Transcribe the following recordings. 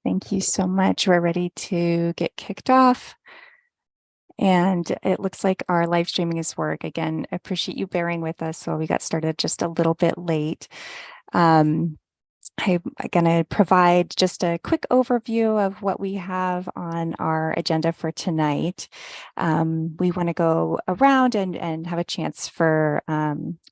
Thank you so much. We're ready to get kicked off. And it looks like our live streaming is work. Again, appreciate you bearing with us. So we got started just a little bit late. I'm going to provide just a quick overview of what we have on our agenda for tonight. We want to go around and have a chance for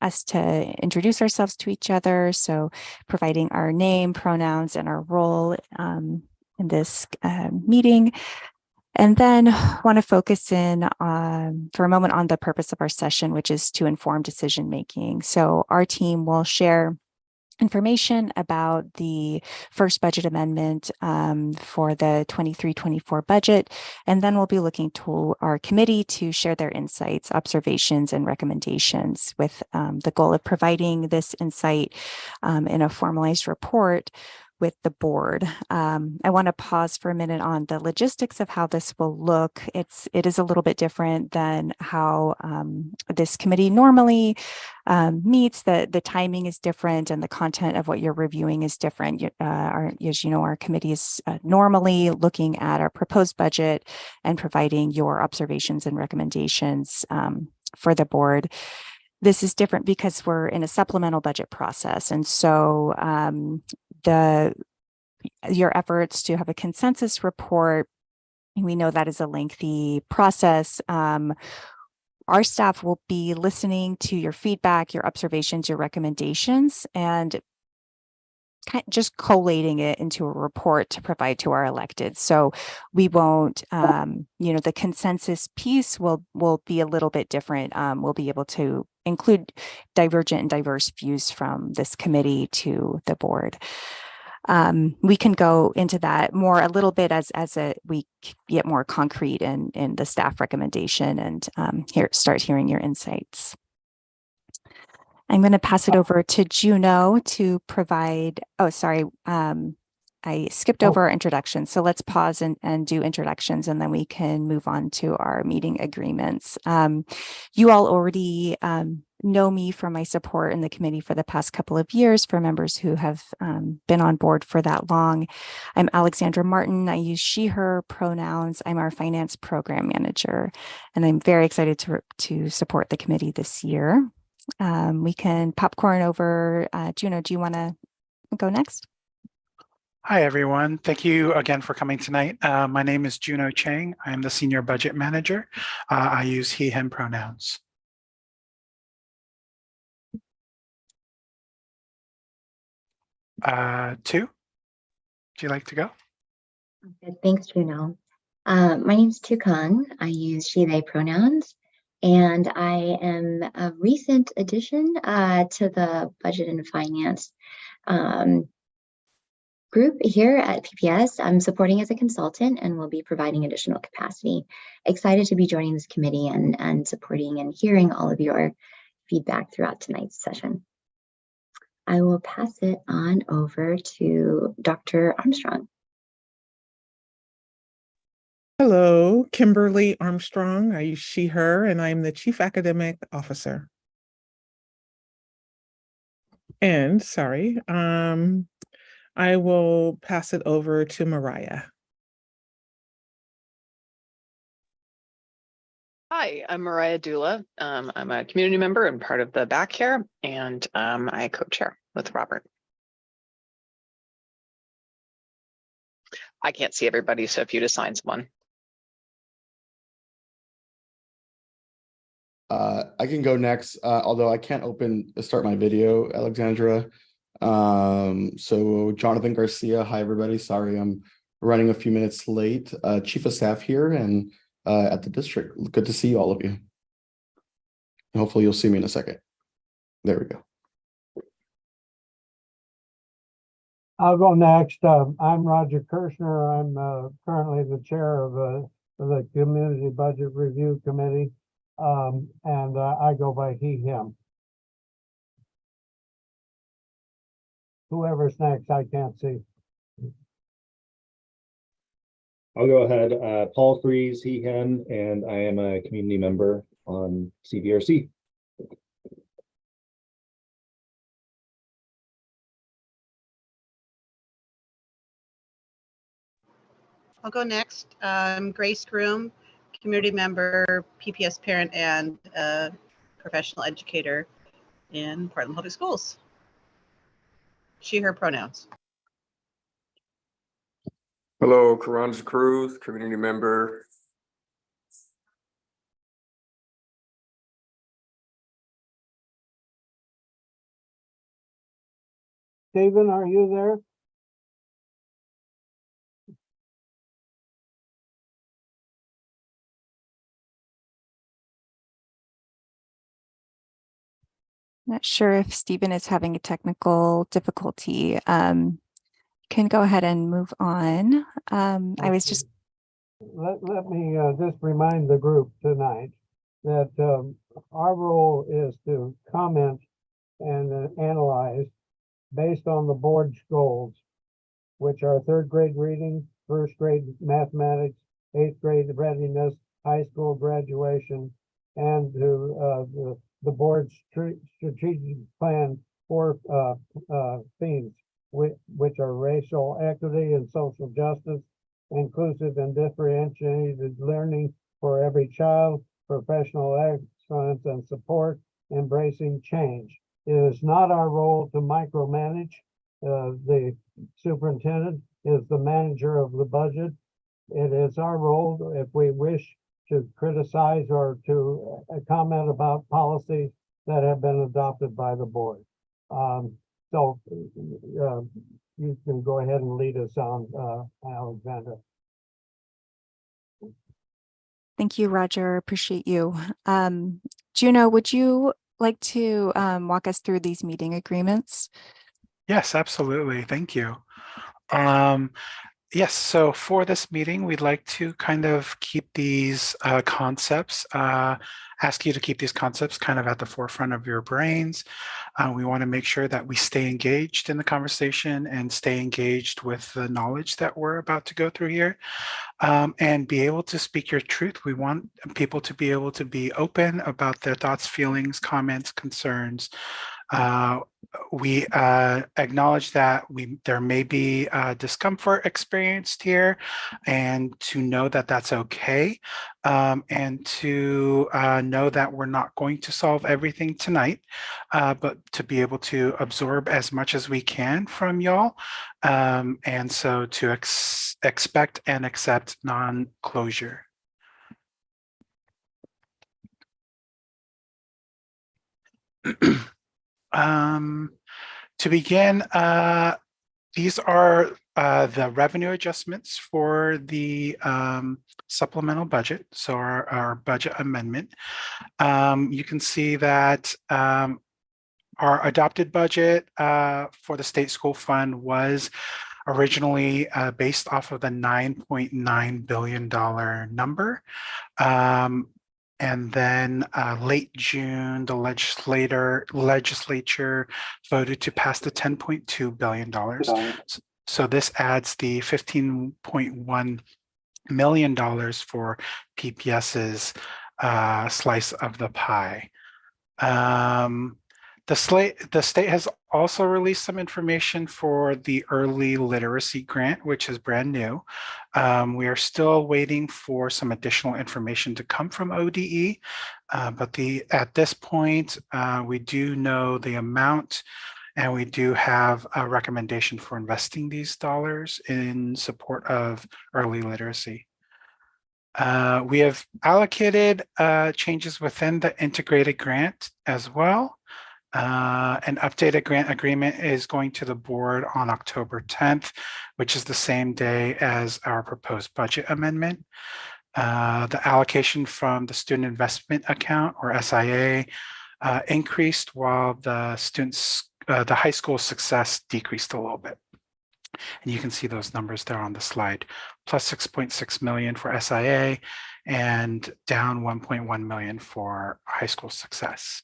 us to introduce ourselves to each other. So providing our name, pronouns, and our role in this meeting. And then want to focus in for a moment on the purpose of our session, which is to inform decision making. So our team will share information about the first budget amendment for the 23-24 budget, and then we'll be looking to our committee to share their insights, observations, and recommendations with the goal of providing this insight in a formalized report with the board. I want to pause for a minute on the logistics of how this will look. It is a little bit different than how this committee normally meets. The timing is different and the content of what you're reviewing is different. As you know, our committee is normally looking at our proposed budget and providing your observations and recommendations for the board. This is different because we're in a supplemental budget process. And so your efforts to have a consensus report, we know that is a lengthy process. Our staff will be listening to your feedback, your observations, your recommendations, and just collating it into a report to provide to our elected. So we won't, the consensus piece will be a little bit different. We'll be able to include divergent and diverse views from this committee to the board. We can go into that a little bit as we get more concrete in the staff recommendation and start hearing your insights. I'm going to pass it over to Juno to provide, I skipped over our introductions. So let's pause and do introductions, and then we can move on to our meeting agreements. You all already know me from my support in the committee for the past couple of years. For members who have been on board for that long, I'm Alexandra Martin. I use she, her pronouns. I'm our finance program manager, and I'm very excited to support the committee this year. We can popcorn over. Juno, do you want to go next? Hi, everyone. Thank you again for coming tonight. My name is Juno Chang. I'm the Senior Budget Manager. I use he, him pronouns. Tu, would you like to go? Okay, thanks, Juno. My name is Tu Kang. I use she, they pronouns. And I am a recent addition to the Budget and Finance group here at PPS. I'm supporting as a consultant and will be providing additional capacity. Excited to be joining this committee and supporting and hearing all of your feedback throughout tonight's session. I will pass it on over to Dr. Armstrong. Hello, Kimberly Armstrong. I use she, her, and I'm the Chief Academic Officer. And sorry, I will pass it over to Mariah. Hi, I'm Mariah Dula. I'm a community member and part of the back here, and I co-chair with Robert. I can't see everybody, so if you'd assign someone. I can go next, although I can't start my video, Alexandra. So Jonathan Garcia, hi everybody. Sorry, I'm running a few minutes late. Chief of Staff here and at the district. Good to see all of you. And hopefully you'll see me in a second. There we go. I'll go next. I'm Roger Kirshner. I'm currently the chair of the Community Budget Review Committee. And I go by he, him. Whoever's next, I can't see. I'll go ahead. Paul Freeze, he, him, and I am a community member on CBRC. I'll go next. Grace Groom, community member, PPS parent, and professional educator in Portland Public Schools. She, her pronouns. Hello, Carranza Cruz, community member. Stephen, are you there? Not sure if Stephen is having a technical difficulty. Can go ahead and move on. I was just Let me just remind the group tonight that our role is to comment and analyze based on the board's goals, which are third grade reading, first grade mathematics, eighth grade readiness, high school graduation, and to the board's strategic plan for themes, which are racial equity and social justice, inclusive and differentiated learning for every child, professional excellence and support, embracing change. It is not our role to micromanage. The superintendent is the manager of the budget. It is our role, if we wish, to criticize or to comment about policies that have been adopted by the board. So you can go ahead and lead us on, Alexandra. Thank you, Roger. Appreciate you. Juno, would you like to walk us through these meeting agreements? Yes, absolutely. Thank you. Yes, so for this meeting, we'd like to kind of keep these concepts, ask you to keep these concepts kind of at the forefront of your brains. We want to make sure that we stay engaged in the conversation and stay engaged with the knowledge that we're about to go through here, and be able to speak your truth. We want people to be able to be open about their thoughts, feelings, comments, concerns. We acknowledge that there may be discomfort experienced here, and to know that that's okay, and to know that we're not going to solve everything tonight, but to be able to absorb as much as we can from y'all, and so to expect and accept non-closure. To begin, these are the revenue adjustments for the supplemental budget, so our budget amendment. You can see that our adopted budget for the state school fund was originally based off of the $9.9 billion number. And then late June, the legislature voted to pass the $10.2 billion. So this adds the $15.1 million for PPS's slice of the pie. The state has also released some information for the early literacy grant, which is brand new. We are still waiting for some additional information to come from ODE, but at this point, we do know the amount, and we do have a recommendation for investing these dollars in support of early literacy. We have allocated changes within the integrated grant as well. An updated grant agreement is going to the board on October 10th, which is the same day as our proposed budget amendment. The allocation from the student investment account, or SIA, increased, while the high school success decreased a little bit. And you can see those numbers there on the slide, plus 6.6 million for SIA and down 1.1 million for high school success.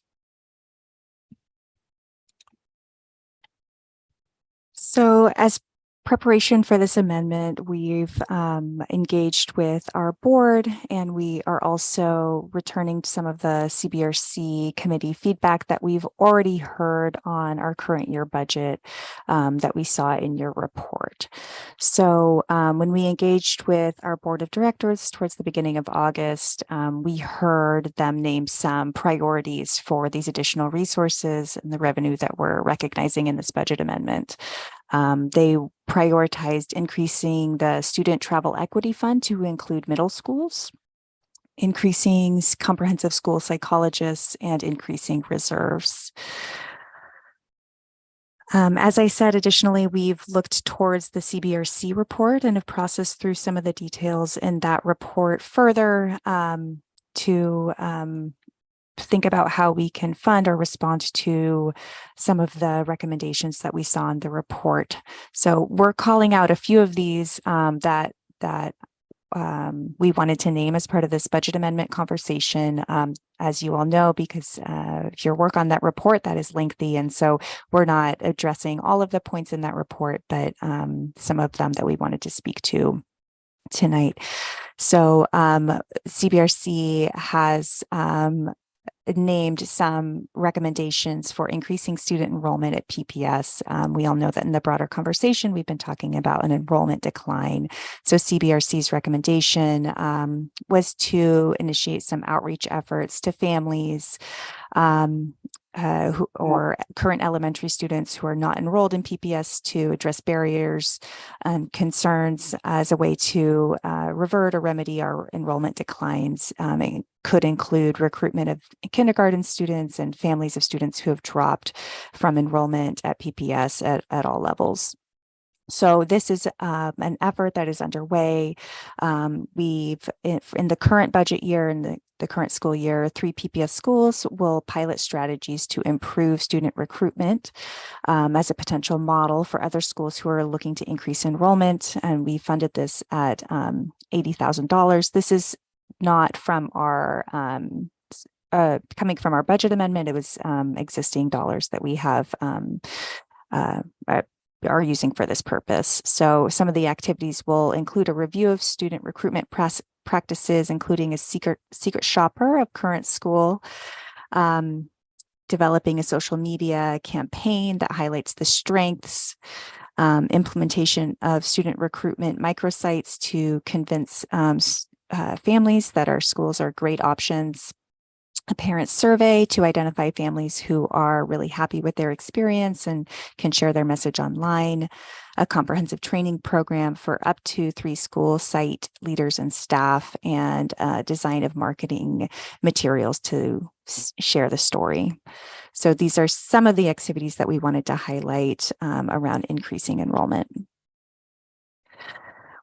So as preparation for this amendment, we've engaged with our board, and we are also returning some of the CBRC committee feedback that we've already heard on our current year budget that we saw in your report. So when we engaged with our board of directors towards the beginning of August, we heard them name some priorities for these additional resources and the revenue that we're recognizing in this budget amendment. They prioritized increasing the student travel equity fund to include middle schools, increasing comprehensive school psychologists, and increasing reserves. As I said, additionally, we've looked towards the CBRC report and have processed through some of the details in that report further to think about how we can fund or respond to some of the recommendations that we saw in the report. So we're calling out a few of these that we wanted to name as part of this budget amendment conversation. As you all know, because your work on that report, that is lengthy. And so we're not addressing all of the points in that report, but some of them that we wanted to speak to tonight. So CBRC has named some recommendations for increasing student enrollment at PPS. We all know that in the broader conversation, we've been talking about an enrollment decline. So CBRC's recommendation was to initiate some outreach efforts to families or current elementary students who are not enrolled in PPS to address barriers and concerns as a way to revert or remedy our enrollment declines. It could include recruitment of kindergarten students and families of students who have dropped from enrollment at PPS at all levels. So this is an effort that is underway. We've, in the current budget year, in the current school year, 3 PPS schools will pilot strategies to improve student recruitment as a potential model for other schools who are looking to increase enrollment. And we funded this at $80,000. This is not from our coming from our budget amendment. It was existing dollars that we have are using for this purpose. So some of the activities will include a review of student recruitment practices, including a secret shopper of current school, developing a social media campaign that highlights the strengths, implementation of student recruitment microsites to convince families that our schools are great options, a parent survey to identify families who are really happy with their experience and can share their message online, a comprehensive training program for up to 3 school site leaders and staff, and design of marketing materials to share the story. So these are some of the activities that we wanted to highlight around increasing enrollment.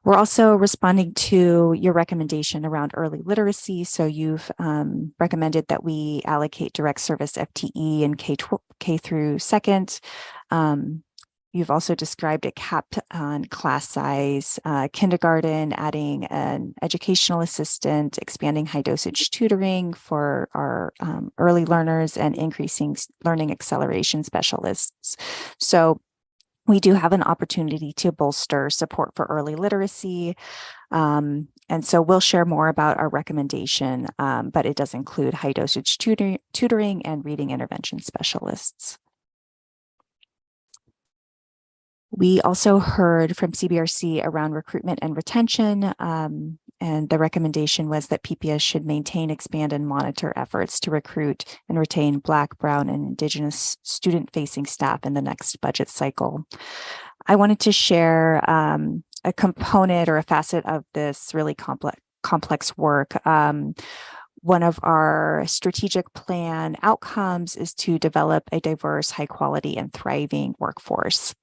We're also responding to your recommendation around early literacy. So you've recommended that we allocate direct service FTE in K through second. You've also described a cap on class size, kindergarten, adding an educational assistant, expanding high dosage tutoring for our early learners, and increasing learning acceleration specialists. So we do have an opportunity to bolster support for early literacy. And so we'll share more about our recommendation, but it does include high dosage tutoring and reading intervention specialists. We also heard from CBRC around recruitment and retention, and the recommendation was that PPS should maintain, expand, and monitor efforts to recruit and retain Black, Brown, and Indigenous student-facing staff in the next budget cycle. I wanted to share a component or a facet of this really complex work. One of our strategic plan outcomes is to develop a diverse, high quality, and thriving workforce.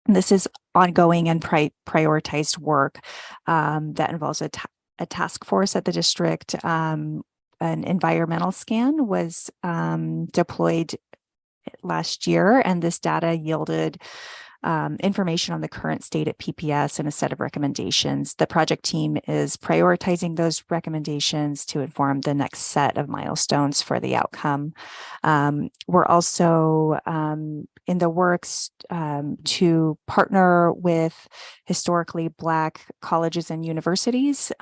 This is ongoing and prioritized work that involves a task force at the district. An environmental scan was deployed last year, and this data yielded information on the current state at PPS and a set of recommendations. The project team is prioritizing those recommendations to inform the next set of milestones for the outcome. We're also in the works to partner with historically Black colleges and universities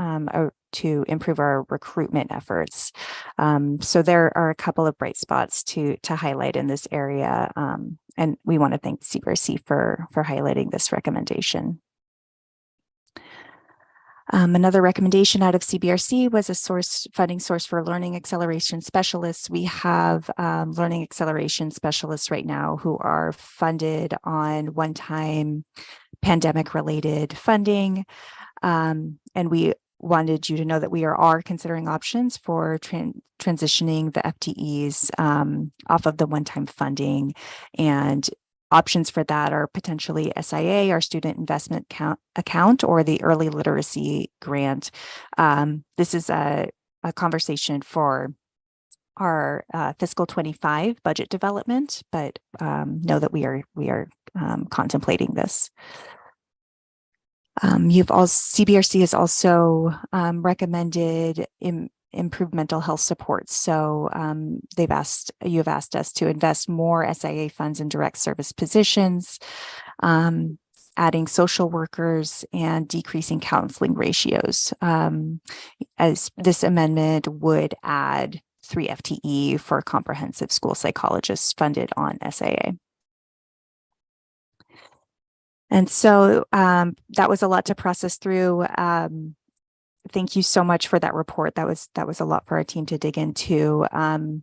to improve our recruitment efforts. So there are a couple of bright spots to highlight in this area. And we want to thank CBRC for highlighting this recommendation. Another recommendation out of CBRC was a funding source for learning acceleration specialists. We have learning acceleration specialists right now who are funded on one-time pandemic-related funding. And we wanted you to know that we are considering options for transitioning the FTEs off of the one-time funding, and options for that are potentially SIA, our student investment account, or the early literacy grant. This is a conversation for our fiscal 25 budget development, but know that we are contemplating this. CBRC has also recommended improved mental health support. So you have asked us to invest more SIA funds in direct service positions, adding social workers and decreasing counseling ratios. As this amendment would add 3 FTE for comprehensive school psychologists funded on SIA. And so that was a lot to process through. Thank you so much for that report. That was a lot for our team to dig into. And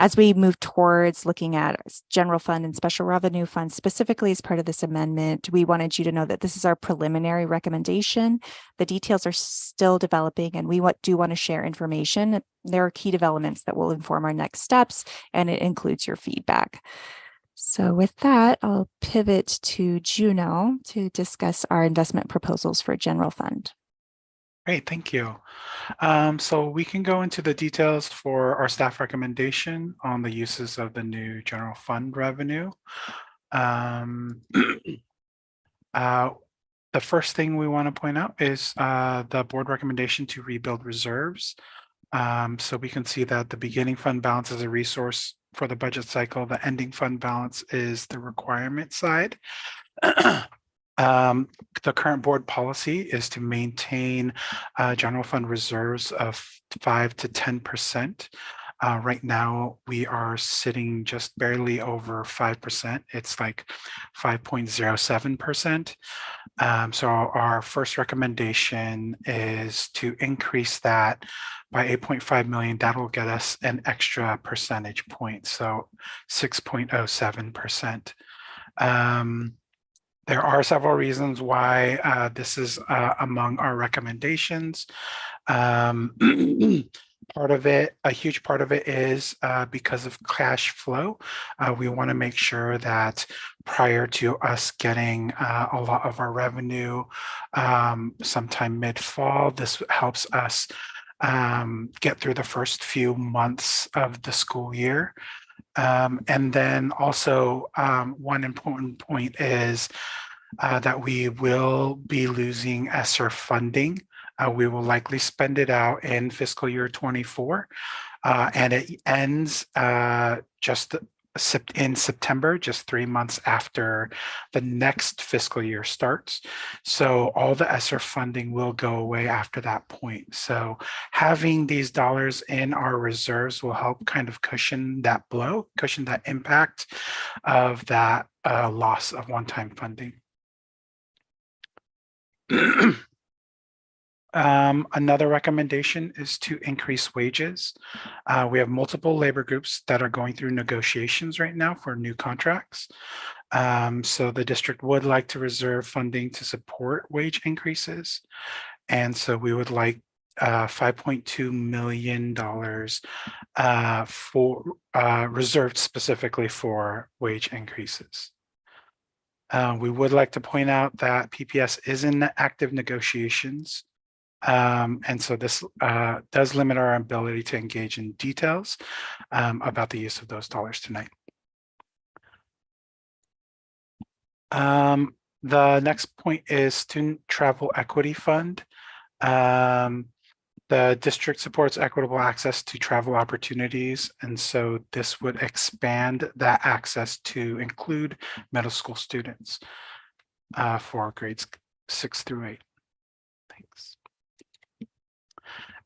as we move towards looking at general fund and special revenue funds, specifically as part of this amendment, we wanted you to know that this is our preliminary recommendation. The details are still developing, and we do want to share information. There are key developments that will inform our next steps, and it includes your feedback. So with that, I'll pivot to Juno to discuss our investment proposals for general fund. Great, thank you. So we can go into the details for our staff recommendation on the uses of the new general fund revenue. The first thing we want to point out is the board recommendation to rebuild reserves. So we can see that the beginning fund balance is a resource for the budget cycle. The ending fund balance is the requirement side. The current board policy is to maintain general fund reserves of 5 to 10%. Right now, we are sitting just barely over 5%. It's like 5.07%. So our first recommendation is to increase that by 8.5 million. That will get us an extra percentage point, so 6.07%. There are several reasons why this is among our recommendations. A huge part of it is because of cash flow. We want to make sure that prior to us getting a lot of our revenue sometime mid-fall, this helps us get through the first few months of the school year. And then also one important point is that we will be losing ESSER funding. We will likely spend it out in fiscal year 24, and it ends just in September, just 3 months after the next fiscal year starts. So all the ESSER funding will go away after that point. So having these dollars in our reserves will help kind of cushion that blow, cushion that impact of that loss of one-time funding. Another recommendation is to increase wages. We have multiple labor groups that are going through negotiations right now for new contracts. So the district would like to reserve funding to support wage increases. And so we would like $5.2 million for reserved specifically for wage increases. We would like to point out that PPS is in active negotiations. And so this does limit our ability to engage in details about the use of those dollars tonight. The next point is Student Travel Equity Fund. The district supports equitable access to travel opportunities, and so this would expand that access to include middle school students for grades 6 through 8. Thanks.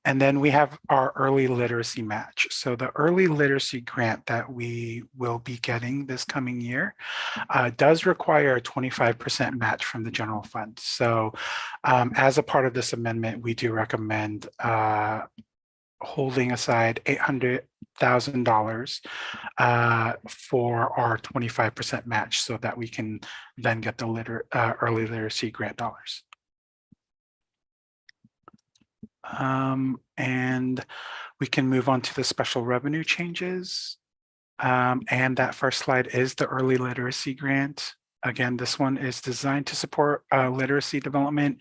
And then we have our early literacy match. So the early literacy grant that we will be getting this coming year does require a 25% match from the general fund. So as a part of this amendment, we do recommend holding aside $800,000 for our 25% match so that we can then get the early literacy grant dollars. And we can move on to the special revenue changes. And that first slide is the early literacy grant. Again, this one is designed to support literacy development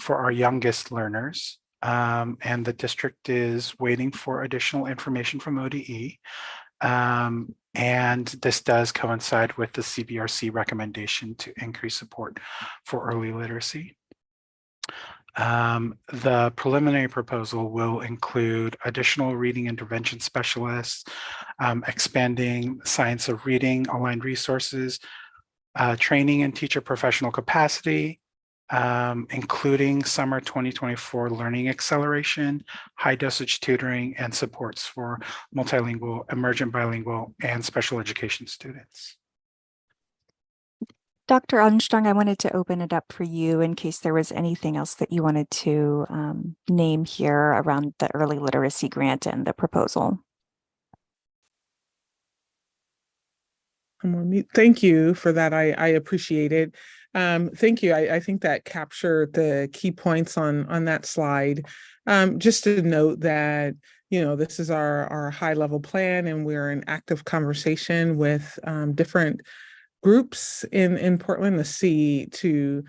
for our youngest learners. And the district is waiting for additional information from ODE. And this does coincide with the CBRC recommendation to increase support for early literacy. The preliminary proposal will include additional reading intervention specialists, expanding science of reading, aligned resources, training in teacher professional capacity, including summer 2024 learning acceleration, high dosage tutoring, and supports for multilingual, emergent bilingual, and special education students. Dr. Armstrong, I wanted to open it up for you in case there was anything else that you wanted to name here around the early literacy grant and the proposal. Thank you for that. I appreciate it. Thank you. I think that captured the key points on that slide. Just to note that, you know, this is our high level plan, and we're in active conversation with different groups in Portland, the C, to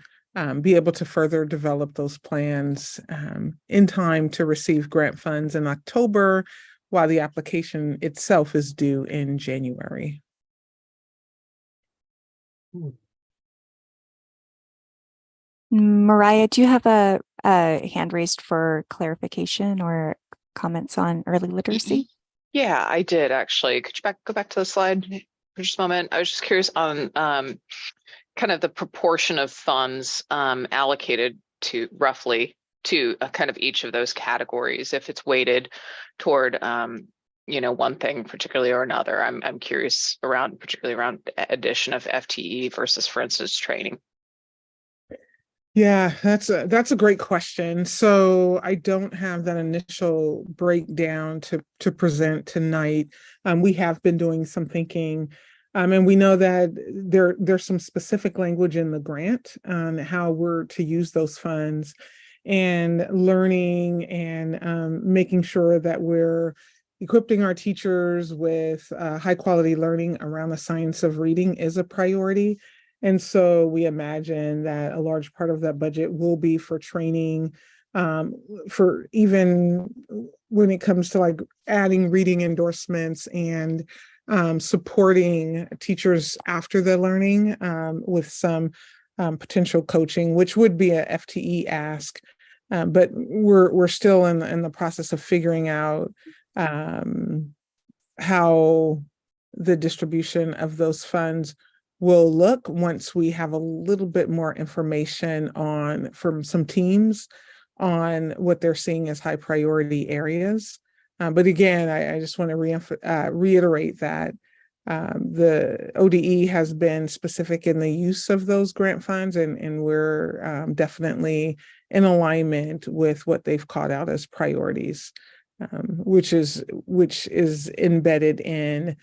be able to further develop those plans in time to receive grant funds in October, while the application itself is due in January. Mariah, do you have a hand raised for clarification or comments on early literacy? Yeah, I did actually. Could you go back to the slide for just a moment? I was just curious on kind of the proportion of funds allocated to roughly to kind of each of those categories, if it's weighted toward you know, one thing particularly or another. I'm curious particularly around addition of FTE versus, for instance, training. Yeah, that's a great question. So I don't have that initial breakdown to present tonight. We have been doing some thinking, and we know that there's some specific language in the grant on how we're to use those funds, and learning and making sure that we're equipping our teachers with high quality learning around the science of reading is a priority. And so we imagine that a large part of that budget will be for training, for even when it comes to like adding reading endorsements and supporting teachers after the learning with some potential coaching, which would be a FTE ask. But we're still in the process of figuring out how the distribution of those funds will look once we have a little bit more information from some teams on what they're seeing as high priority areas. But again, I just want to reiterate that the ODE has been specific in the use of those grant funds, and we're definitely in alignment with what they've called out as priorities, which is embedded in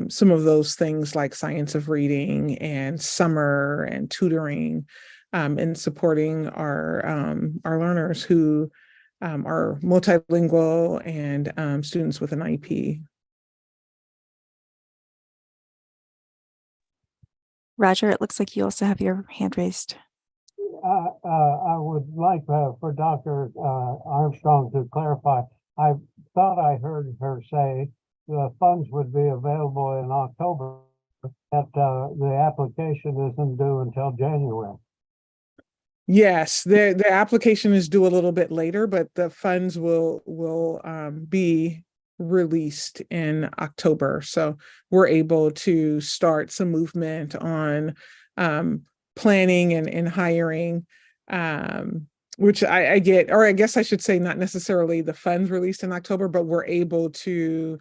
some of those things like science of reading and summer and tutoring, and supporting our learners who are multilingual and students with an IEP. Roger, it looks like you also have your hand raised. I would like for Dr. Armstrong to clarify. I thought I heard her say the funds would be available in October. that the application isn't due until January. Yes, the application is due a little bit later, but the funds will be released in October. So we're able to start some movement on planning and hiring, which I get, or I guess I should say not necessarily the funds released in October, but we're able to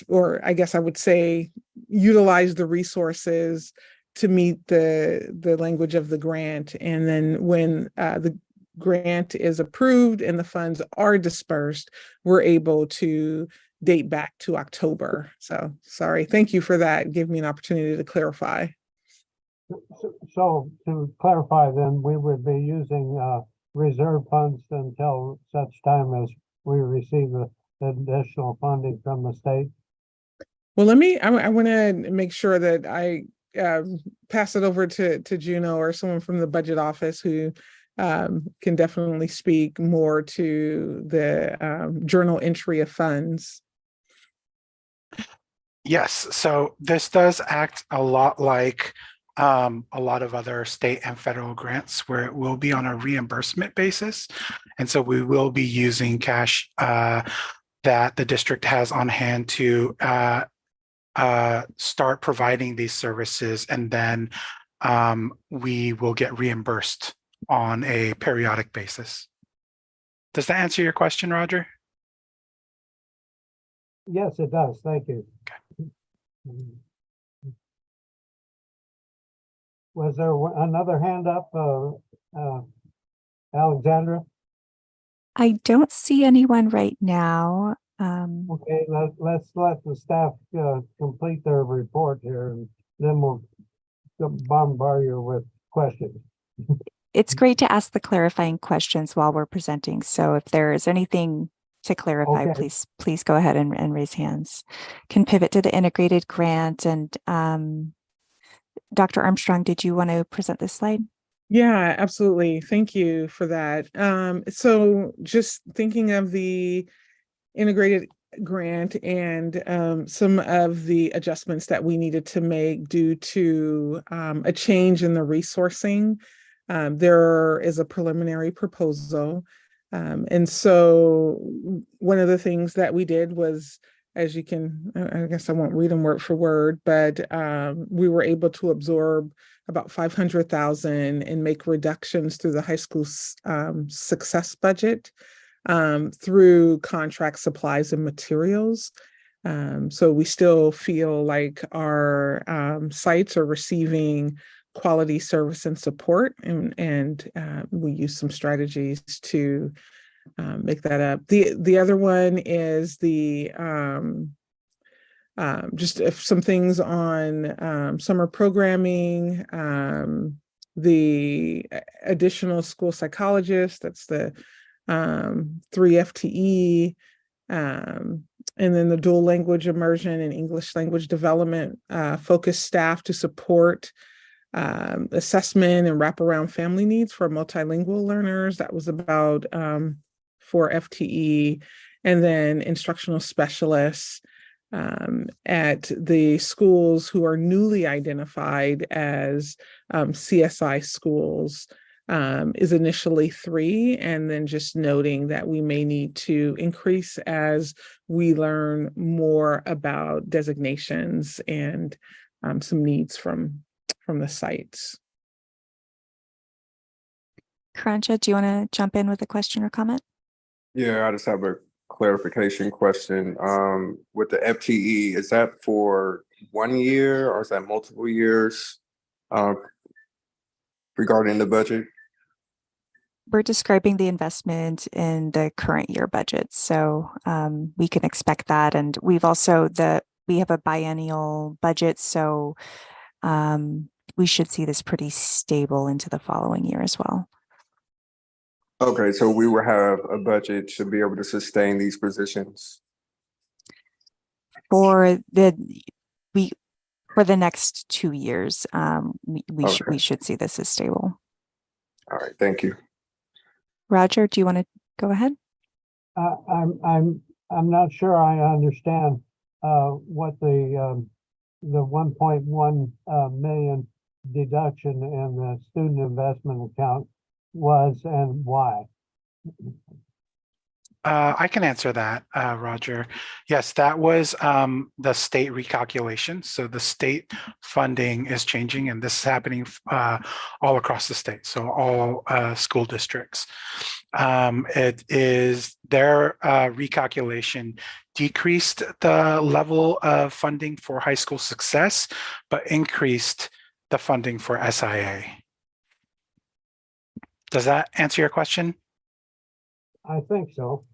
or I guess I would say utilize the resources to meet the language of the grant. And then when the grant is approved and the funds are dispersed, we're able to date back to October. So sorry, thank you for that. Give me an opportunity to clarify. So to clarify, then we would be using reserve funds until such time as we receive the additional funding from the state. Well, I want to make sure that I pass it over to Juno or someone from the budget office who can definitely speak more to the journal entry of funds. Yes, so this does act a lot like a lot of other state and federal grants where it will be on a reimbursement basis. And so we will be using cash that the district has on hand to start providing these services, and then we will get reimbursed on a periodic basis. Does that answer your question, Roger? Yes, it does. Thank you. Okay. Was there another hand up, Alexandra? I don't see anyone right now. Okay, let's let the staff complete their report here, and then we'll bombard you with questions. It's great to ask the clarifying questions while we're presenting. So if there is anything to clarify, Okay. please go ahead and raise hands. Can pivot to the integrated grant. And Dr. Armstrong, did you want to present this slide? Yeah, absolutely. Thank you for that. So just thinking of the integrated grant and some of the adjustments that we needed to make due to a change in the resourcing. There is a preliminary proposal. And so one of the things that we did was, as you can, I guess I won't read them word for word, but we were able to absorb about $500,000 and make reductions through the high school success budget through contract supplies and materials. So we still feel like our sites are receiving quality service and support, and we use some strategies to make that up. The other one is the just some things on summer programming, the additional school psychologist, that's the 3 FTE, and then the dual language immersion and English language development focused staff to support assessment and wraparound family needs for multilingual learners. That was about 4 FTE, and then instructional specialists at the schools who are newly identified as CSI schools is initially 3, and then just noting that we may need to increase as we learn more about designations and some needs from the sites. Karanja, do you want to jump in with a question or comment? Yeah, I just have a clarification question. With the FTE, is that for 1 year or is that multiple years regarding the budget? We're describing the investment in the current year budget. So we can expect that. And we've also, we have a biennial budget. So we should see this pretty stable into the following year as well. Okay, so we will have a budget to be able to sustain these positions For the next 2 years, we should see this as stable. All right, thank you. Roger, do you want to go ahead? I'm not sure I understand. what the 1.1 million deduction in the student investment account was and why? I can answer that, Roger. Yes, that was the state recalculation. So the state funding is changing, and this is happening all across the state. So all school districts. It is their recalculation decreased the level of funding for high school success, but increased the funding for SIA. Does that answer your question? I think so.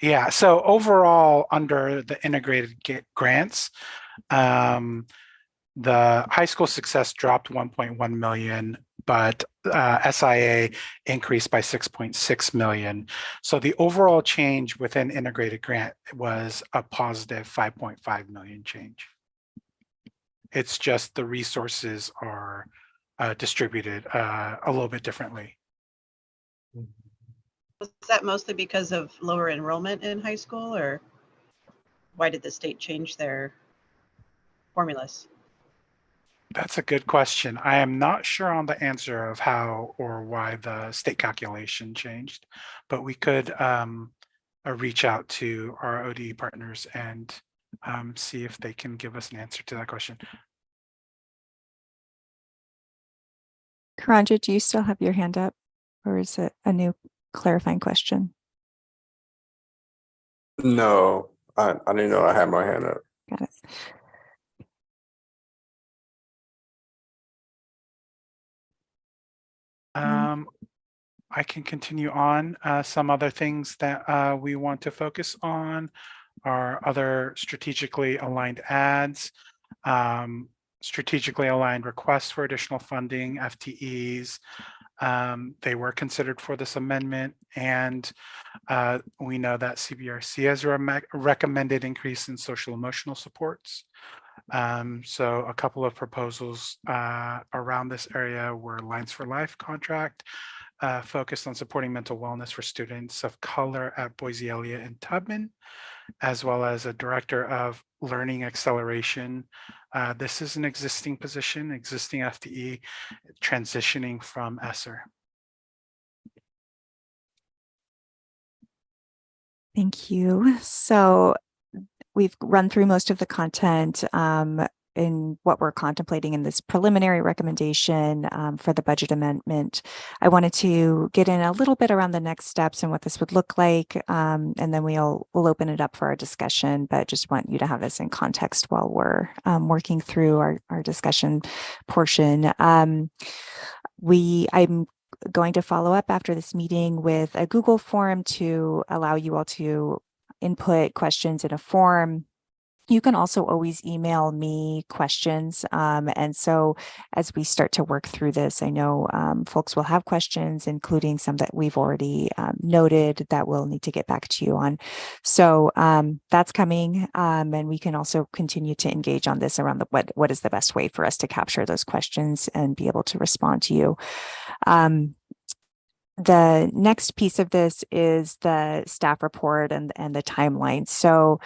Yeah, so overall, under the integrated grants, the high school success dropped 1.1 million, but SIA increased by 6.6 million. So the overall change within integrated grant was a positive 5.5 million change. It's just the resources are distributed a little bit differently. Was that mostly because of lower enrollment in high school, or why did the state change their formulas? That's a good question. I am not sure on the answer of how or why the state calculation changed, but we could reach out to our ODE partners and see if they can give us an answer to that question. Karanja, do you still have your hand up, or is it a new clarifying question? No, I didn't know I had my hand up. Got it. I can continue on. Some other things that we want to focus on are other strategically aligned ads, strategically aligned requests for additional funding, FTEs. They were considered for this amendment, and we know that CBRC has a recommended increase in social emotional supports. So a couple of proposals around this area were Lines for Life contract, focused on supporting mental wellness for students of color at Boise Elliott and Tubman, as well as a director of learning acceleration. This is an existing position, existing FTE, transitioning from ESSER. Thank you. So we've run through most of the content in what we're contemplating in this preliminary recommendation for the budget amendment. I wanted to get in a little bit around the next steps and what this would look like, and then we'll open it up for our discussion, but just want you to have this in context while we're working through our discussion portion. I'm going to follow up after this meeting with a Google form to allow you all to input questions in a form. You can also always email me questions. And so as we start to work through this, I know folks will have questions, including some that we've already noted that we'll need to get back to you on. So that's coming. And we can also continue to engage on this around what is the best way for us to capture those questions and be able to respond to you. The next piece of this is the staff report and the timeline. So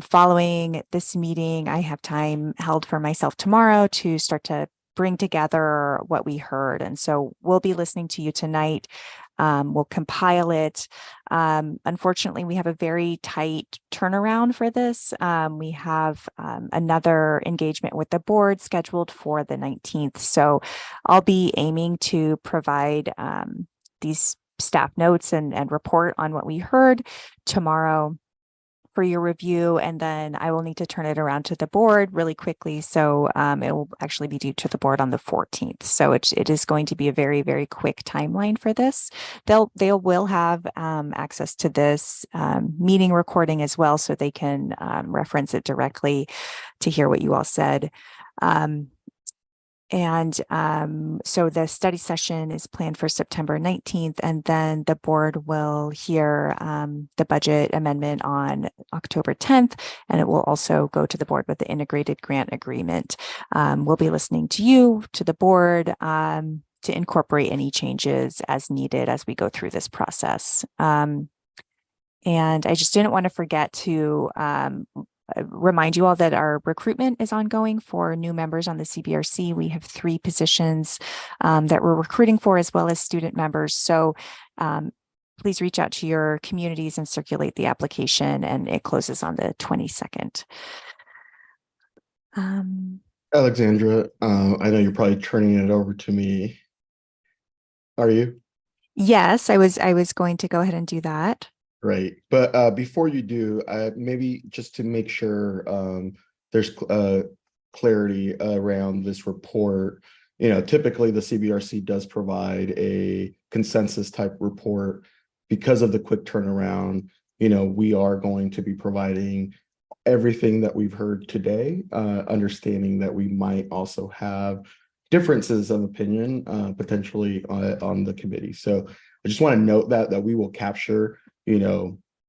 following this meeting, I have time held for myself tomorrow to start to bring together what we heard. And so we'll be listening to you tonight. We'll compile it. Unfortunately, we have a very tight turnaround for this. We have another engagement with the board scheduled for the 19th. So I'll be aiming to provide these staff notes and report on what we heard tomorrow for your review, and then I will need to turn it around to the board really quickly. So it will actually be due to the board on the 14th. So it is going to be a very, very quick timeline for this. They will have access to this meeting recording as well, so they can reference it directly to hear what you all said. So the study session is planned for September 19th, and then the board will hear the budget amendment on October 10th, and it will also go to the board with the integrated grant agreement. We'll be listening to you, to the board, to incorporate any changes as needed as we go through this process. And I just didn't want to forget to remind you all that our recruitment is ongoing for new members on the CBRC. We have 3 positions that we're recruiting for, as well as student members. So please reach out to your communities and circulate the application, and it closes on the 22nd. Alexandra, I know you're probably turning it over to me. Are you? Yes, I was going to go ahead and do that. Great. But before you do, maybe just to make sure there's clarity around this report, typically the CBRC does provide a consensus type report. Because of the quick turnaround, we are going to be providing everything that we've heard today, understanding that we might also have differences of opinion potentially on the committee. So I just want to note that we will capture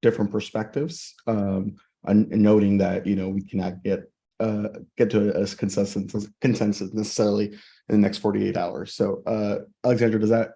different perspectives, and noting that we cannot get to a consensus necessarily in the next 48 hours. So Alexandra, does that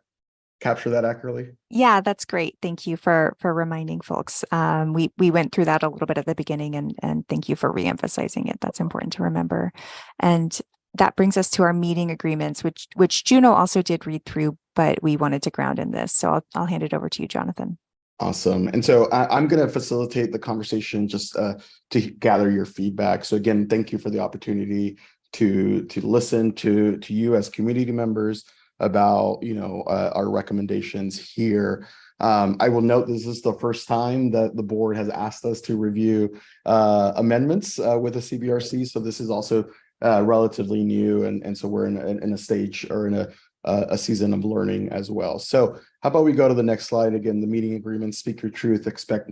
capture that accurately? Yeah, that's great. Thank you for reminding folks. We went through that a little bit at the beginning, and thank you for reemphasizing it. That's important to remember. And that brings us to our meeting agreements, which Juno also did read through, but we wanted to ground in this. So I'll hand it over to you, Jonathan. Awesome. And so I'm going to facilitate the conversation just to gather your feedback. So again, thank you for the opportunity to listen to you as community members about our recommendations here. I will note this is the first time that the board has asked us to review amendments with the CBRC. So this is also relatively new, and so we're in a stage or in a season of learning as well. So how about we go to the next slide? Again, the meeting agreement, speak your truth, expect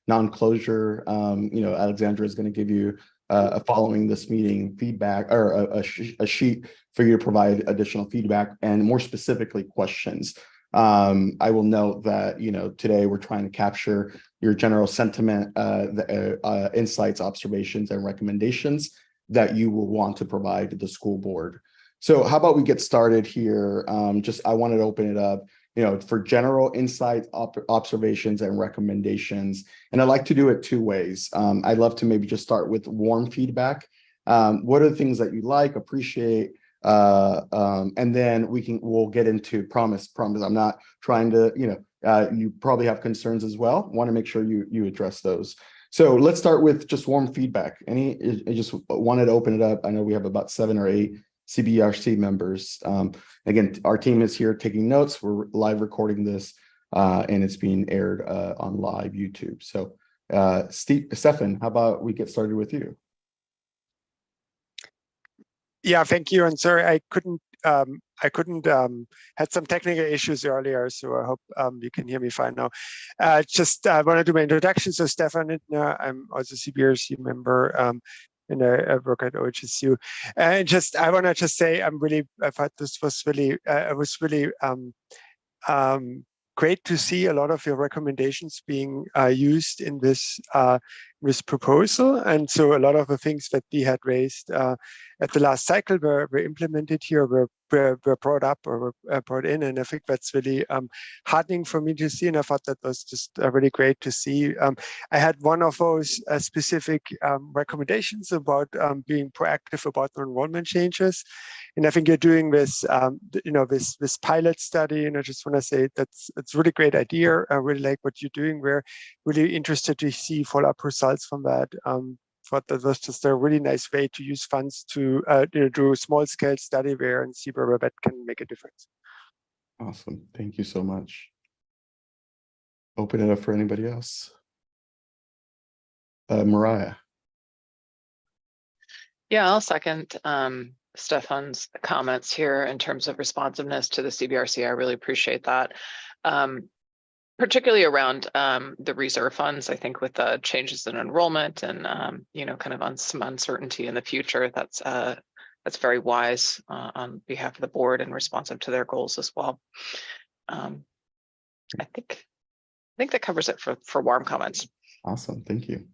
non-closure. Alexandra is going to give you following this meeting feedback, or a sheet for you to provide additional feedback and more specifically questions. I will note that today we're trying to capture your general sentiment, the insights, observations, and recommendations that you will want to provide to the school board. So how about we get started here? I wanted to open it up, for general insights, observations, and recommendations. And I like to do it 2 ways. I'd love to maybe just start with warm feedback. What are the things that you like, appreciate, and then we'll get into promise. I'm not trying to, you probably have concerns as well. Want to make sure you address those. So let's start with just warm feedback. I just wanted to open it up. I know we have about 7 or 8 CBRC members. Again, our team is here taking notes. We're live recording this, and it's being aired on live YouTube. So Stefan, how about we get started with you? Yeah, thank you. And sorry, I couldn't had some technical issues earlier, so I hope you can hear me fine now. I want to do my introduction. So Stefan Nittner, I'm also CBRC member, and I work at OHSU. And I want to just say I thought this was really great to see a lot of your recommendations being used in this proposal. And so a lot of the things that we had raised at the last cycle were implemented here, were brought up or were brought in. And I think that's really heartening for me to see. And I thought that was just really great to see. I had one of those specific recommendations about being proactive about enrollment changes. And I think you're doing this, this pilot study. And I just want to say it's a really great idea. I really like what you're doing. We're really interested to see follow-up results from that. Thought that was just a really nice way to use funds to do a small-scale study there and see where that can make a difference. Awesome. Thank you so much. Open it up for anybody else. Mariah. Yeah, I'll second Stefan's comments here in terms of responsiveness to the CBRC. I really appreciate that. Particularly around the reserve funds. I think with the changes in enrollment and kind of on some uncertainty in the future, that's very wise on behalf of the board and responsive to their goals as well. I think that covers it for warm comments. Awesome, thank you.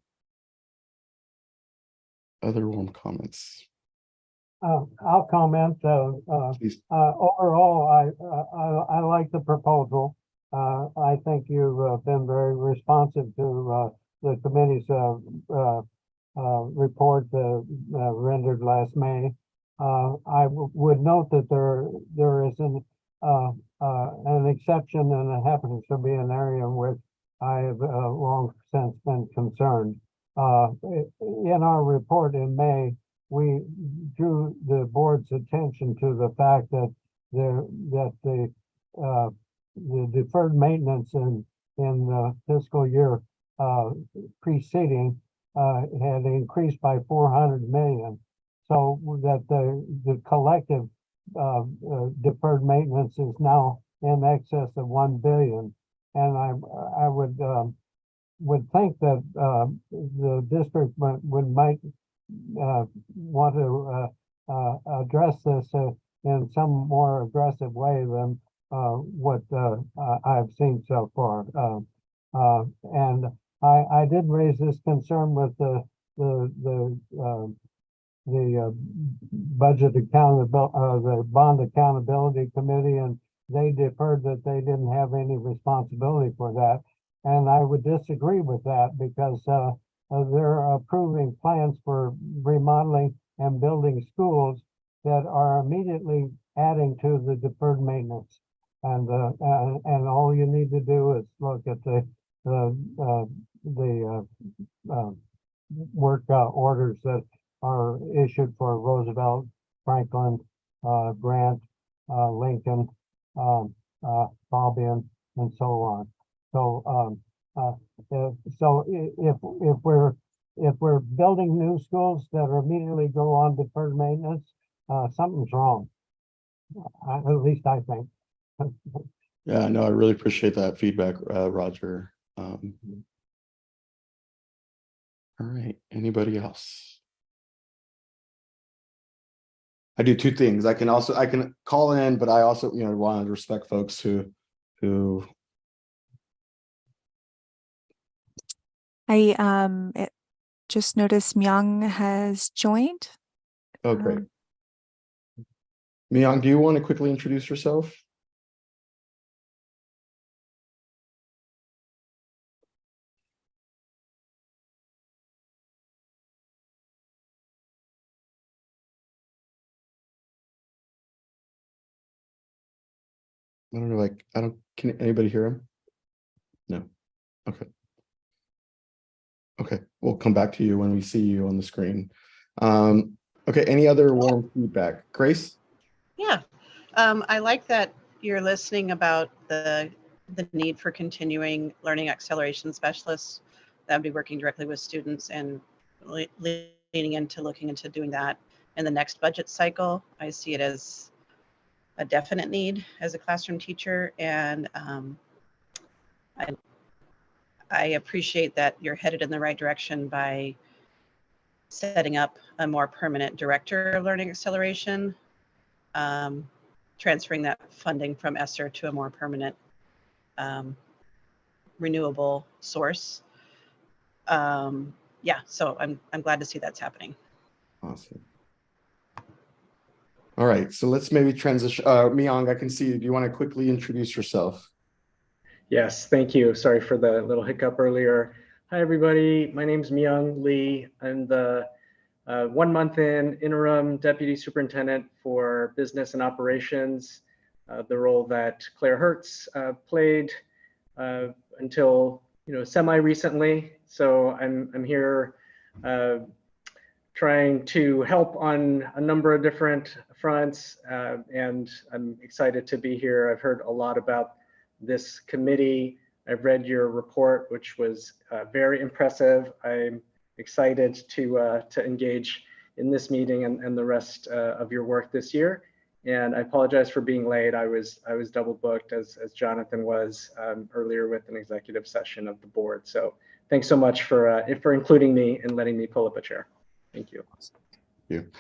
Other warm comments? I'll comment. Overall, I like the proposal. I think you've been very responsive to the committee's report rendered last May. I would note that there is an exception, and it happens to be an area in which I have long since been concerned. In our report in May, we drew the board's attention to the fact that the deferred maintenance in the fiscal year preceding had increased by 400 million, so that the collective deferred maintenance is now in excess of 1 billion. And I would think that the district might want to address this in some more aggressive way than what I've seen so far. And I did raise this concern with the budget accountability, the bond accountability committee, and they deferred that they didn't have any responsibility for that. And I would disagree with that, because they're approving plans for remodeling and building schools that are immediately adding to the deferred maintenance. And all you need to do is look at the work orders that are issued for Roosevelt, Franklin, Grant, Lincoln, Fabian, and so on. So so if we're building new schools that immediately go on deferred maintenance, something's wrong. At least I think. Yeah, no, I really appreciate that feedback, Roger. All right, anybody else? I do two things. I can call in, but I also, want to respect folks who I just noticed Myung has joined. Oh, great. Myung, do you want to quickly introduce yourself? I don't know, can anybody hear him? No. Okay. Okay, we'll come back to you when we see you on the screen. Okay, any other warm feedback? Grace? Yeah, I like that you're listening about the need for continuing learning acceleration specialists that would be working directly with students, and leaning into looking into doing that in the next budget cycle. I see it as a definite need as a classroom teacher, and I appreciate that you're headed in the right direction by setting up a more permanent director of learning acceleration, transferring that funding from ESSER to a more permanent renewable source. Yeah, so I'm glad to see that's happening. Awesome. All right, so let's maybe transition. Myung, I can see you. Do you want to quickly introduce yourself? Yes, thank you. Sorry for the little hiccup earlier. Hi, everybody. My name's Myung Lee. I'm the 1 month interim deputy superintendent for business and operations, the role that Claire Hertz played until semi-recently. So I'm here trying to help on a number of different fronts, and I'm excited to be here. I've heard a lot about this committee. I've read your report, which was very impressive. I'm excited to engage in this meeting and the rest of your work this year. And I apologize for being late. I was double booked, as Jonathan was earlier with an executive session of the board. So thanks so much for including me and letting me pull up a chair. Thank you. Thank you.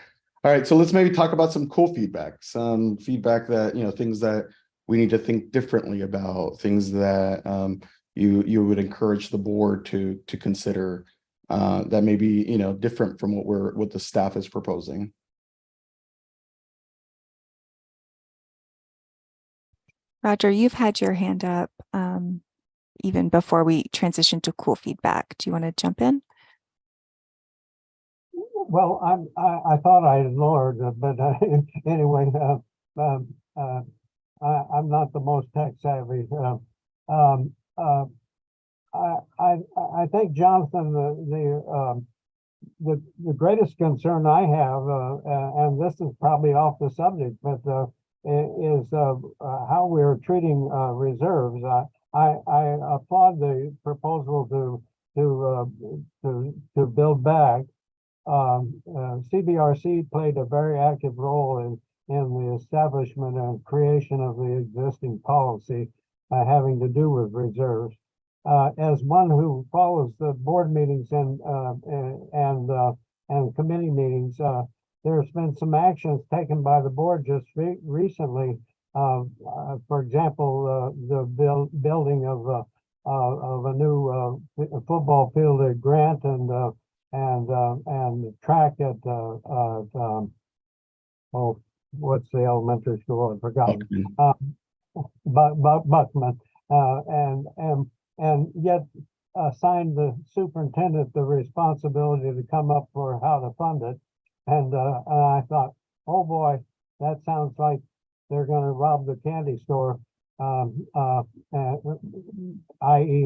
All right, so let's maybe talk about some cool feedback, some feedback that, things that we need to think differently about, things that you would encourage the board to consider that may be, different from what the staff is proposing. Roger, you've had your hand up even before we transition to cool feedback. Do you want to jump in? Well, I thought I had lowered, but anyway, I'm not the most tech savvy. Um, uh, I think, Jonathan, the greatest concern I have, and this is probably off the subject, but is how we're treating reserves. I applaud the proposal to build back. CBRC played a very active role in the establishment and creation of the existing policy having to do with reserves. As one who follows the board meetings and committee meetings, there's been some actions taken by the board just recently. For example, the building of a new football field at Grant and track at oh, what's the elementary school? I've forgotten. Buckman, and yet assigned the superintendent the responsibility to come up for how to fund it. And I thought, oh boy, that sounds like they're going to rob the candy store, i.e.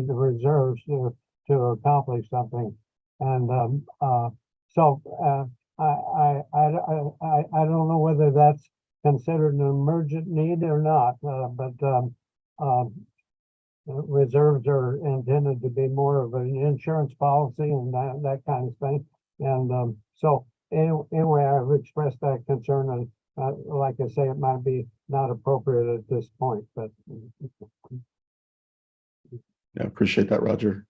the reserves to accomplish something. And so I don't know whether that's considered an emergent need or not, but reserves are intended to be more of an insurance policy and that kind of thing. And so anyway, I've expressed that concern, and like I say, it might be not appropriate at this point, but Yeah, appreciate that, Roger.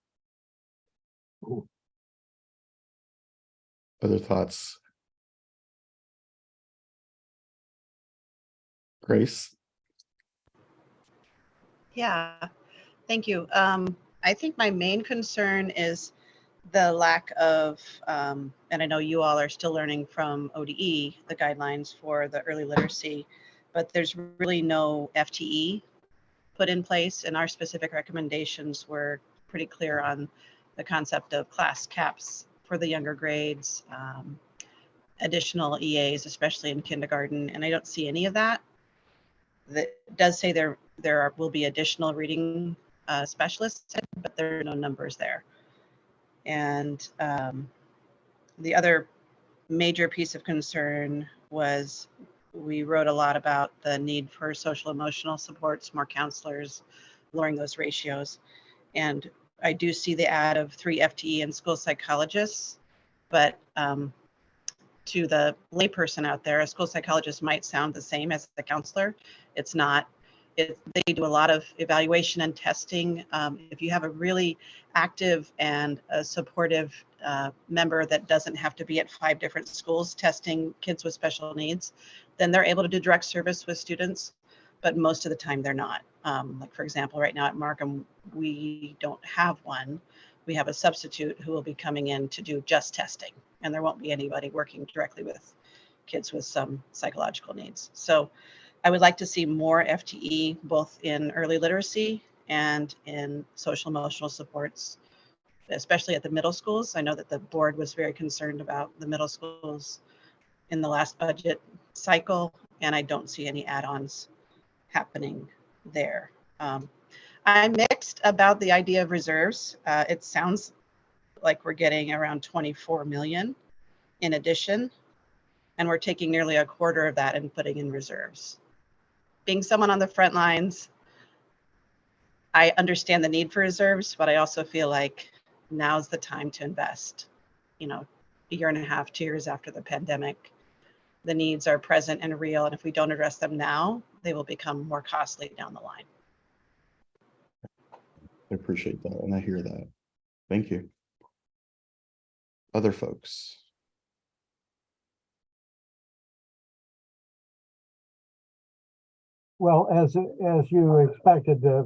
Other thoughts? Grace? Yeah, thank you. I think my main concern is the lack of, and I know you all are still learning from ODE, the guidelines for the early literacy, but there's really no FTE put in place, and our specific recommendations were pretty clear on the concept of class caps for the younger grades, additional EAs, especially in kindergarten, and I don't see any of that. That does say there will be additional reading specialists, but there are no numbers there. And the other major piece of concern was we wrote a lot about the need for social emotional supports, more counselors, lowering those ratios. And I do see the add of 3 FTE and school psychologists, but to the layperson out there, a school psychologist might sound the same as the counselor. It's not. They do a lot of evaluation and testing. If you have a really active and a supportive member that doesn't have to be at 5 different schools testing kids with special needs, then they're able to do direct service with students, but most of the time they're not. Like for example, right now at Markham, we don't have one. We have a substitute who will be coming in to do just testing, and there won't be anybody working directly with kids with some psychological needs. So I would like to see more FTE, both in early literacy and in social emotional supports, especially at the middle schools. I know that the board was very concerned about the middle schools in the last budget cycle, and I don't see any add-ons happening there. I'm mixed about the idea of reserves. It sounds like we're getting around 24 million in addition, and we're taking nearly a quarter of that and putting in reserves. Being someone on the front lines, I understand the need for reserves, but I also feel like now's the time to invest. You know, a year and a half, 2 years after the pandemic, the needs are present and real, and if we don't address them now, they will become more costly down the line. I appreciate that, and I hear that. Thank you. Other folks? well, as you expected, there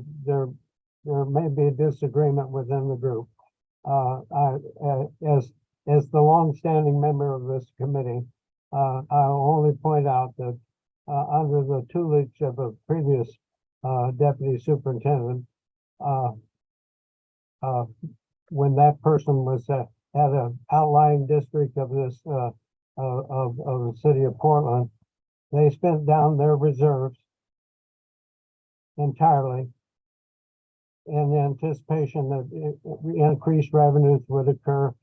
may be a disagreement within the group. As the longstanding member of this committee, I'll only point out that under the tutelage of a previous deputy superintendent, when that person was at an outlying district of this of the city of Portland. They spent down their reserves entirely in the anticipation that increased revenues would occur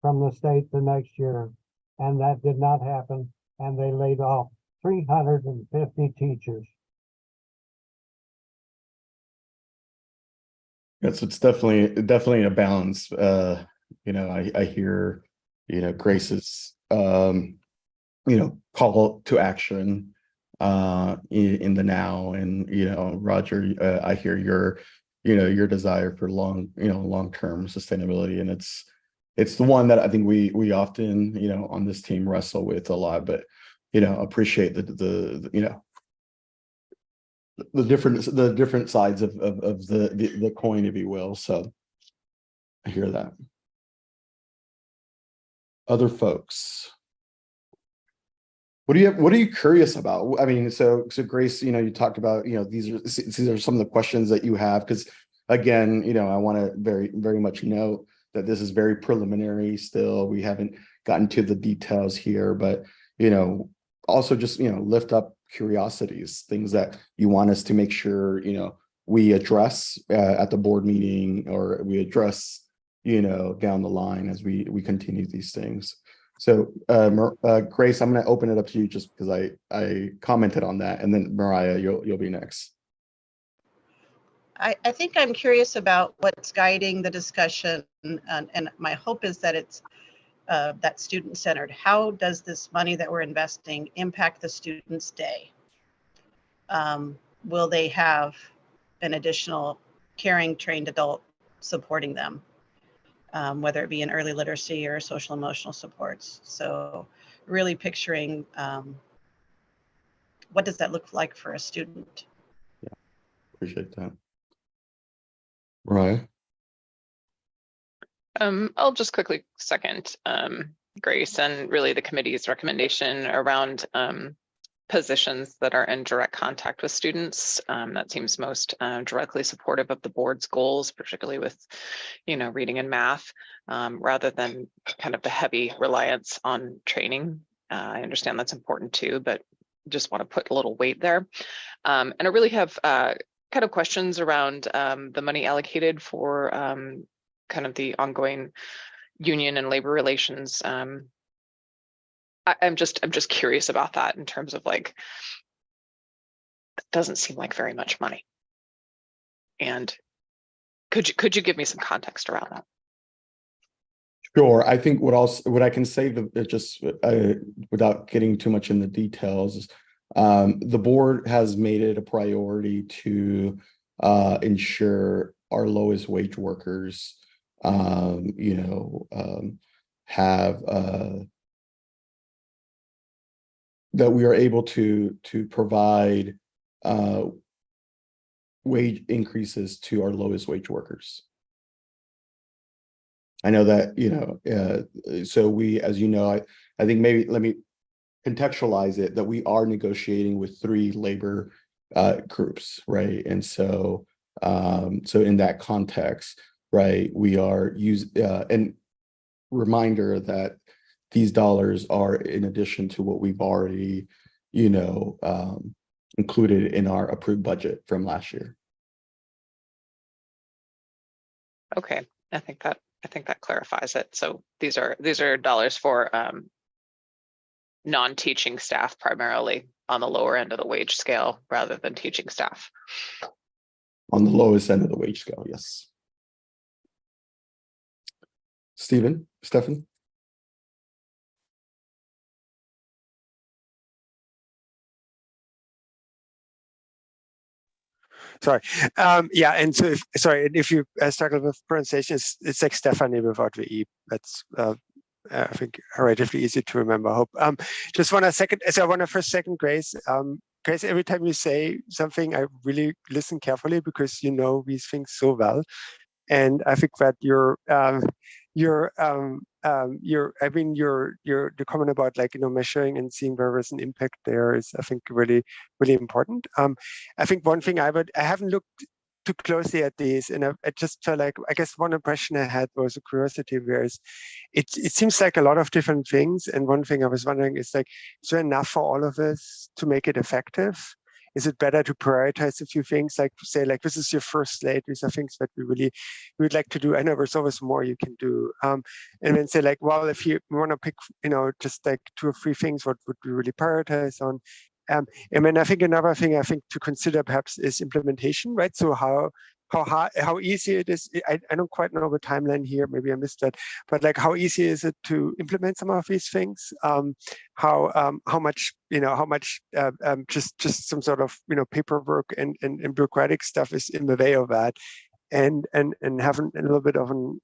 from the state the next year. And that did not happen. And they laid off 350 teachers. Yes, it's definitely a balance. You know, I hear, you know, Grace's you know, call to action in the now, and you know, Roger, I hear your, you know, your desire for long-term sustainability, and it's the one that I think we often, you know, on this team wrestle with a lot, but you know, appreciate the you know, the different sides of the coin, if you will. So I hear that. Other folks, what are you curious about? I mean, so Grace, you know, you talked about, you know, these are some of the questions that you have, because again, you know, I want to very much note that this is very preliminary still. We haven't gotten to the details here, but you know, also just, you know, lift up curiosities, things that you want us to make sure, you know, we address at the board meeting, or we address, you know, down the line as we continue these things. So Grace, I'm going to open it up to you just because I commented on that, and then Mariah, you'll be next. I think I'm curious about what's guiding the discussion, and my hope is that it's that student-centered. How does this money that we're investing impact the student's day? Will they have an additional caring trained adult supporting them, whether it be in early literacy or social emotional supports? So really picturing what does that look like for a student? Yeah, appreciate that. Right. I'll just quickly second Grace and really the committee's recommendation around positions that are in direct contact with students. That seems most directly supportive of the board's goals, particularly with, you know, reading and math, rather than kind of the heavy reliance on training. I understand that's important too, but just want to put a little weight there. And I really have kind of questions around the money allocated for kind of the ongoing union and labor relations. I'm just curious about that in terms of like, it doesn't seem like very much money. And could you give me some context around that? Sure. I think what I can say just without getting too much in the details is the board has made it a priority to ensure our lowest wage workers, you know, have that we are able to provide wage increases to our lowest wage workers. I know that, you know, so we, as you know, I think maybe let me contextualize it, that we are negotiating with 3 labor groups, right? And so so in that context, right, we are and reminder that these dollars are in addition to what we've already, you know, included in our approved budget from last year. Okay, I think that clarifies it. So these are dollars for non-teaching staff, primarily on the lower end of the wage scale rather than teaching staff. On the lowest end of the wage scale, yes. Stephen? Sorry. Yeah, and so if you struggle with pronunciation, it's like Stephanie without the E. That's I think relatively easy to remember. I hope. Just want to first second Grace. Grace, every time you say something, I really listen carefully because you know these things so well, and I think that the comment about, like, you know, measuring and seeing where there's an impact there is, I think, really important. I think one thing I haven't looked too closely at these, and I just felt like, I guess one impression I had was a curiosity, whereas it seems like a lot of different things. And one thing I was wondering is like, is there enough for all of us to make it effective? Is it better to prioritize a few things, like say, like, this is your first slate, these are things that we would like to do. I know there's always more you can do. And then say like, well, if you want to pick, just like 2 or 3 things, what would we really prioritize on? And then I think another thing I think to consider perhaps is implementation, right? So how easy it is. I don't quite know the timeline here. Maybe I missed that, but like, how easy is it to implement some of these things? How much just some sort of paperwork and bureaucratic stuff is in the way of that, and having a little bit of an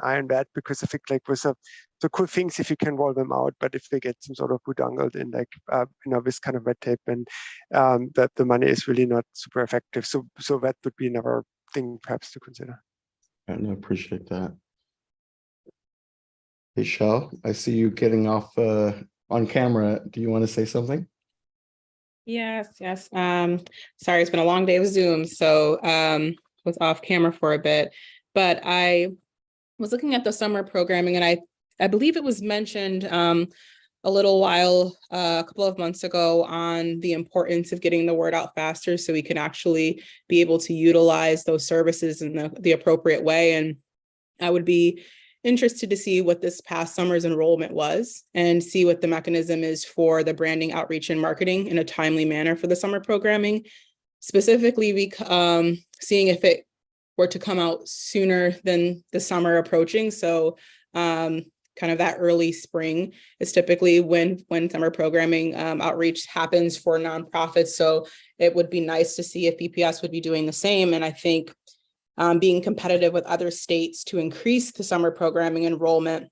eye on that, because I think like with the cool things if you can roll them out, but if they get some sort of bodangled in like this kind of red tape, and that the money is really not super effective. So that would be another thing perhaps to consider. I appreciate that. Hey, Shel, I see you getting off on camera. Do you want to say something? Yes. Sorry, it's been a long day of Zoom, so was off camera for a bit, but I was looking at the summer programming, and I believe it was mentioned a couple of months ago, on the importance of getting the word out faster so we can actually be able to utilize those services in the appropriate way. And I would be interested to see what this past summer's enrollment was, and see what the mechanism is for the branding, outreach, and marketing in a timely manner for the summer programming. Specifically, seeing if it were to come out sooner than the summer approaching. So kind of that early spring is typically when summer programming outreach happens for nonprofits. So it would be nice to see if PPS would be doing the same. And I think being competitive with other states to increase the summer programming enrollment,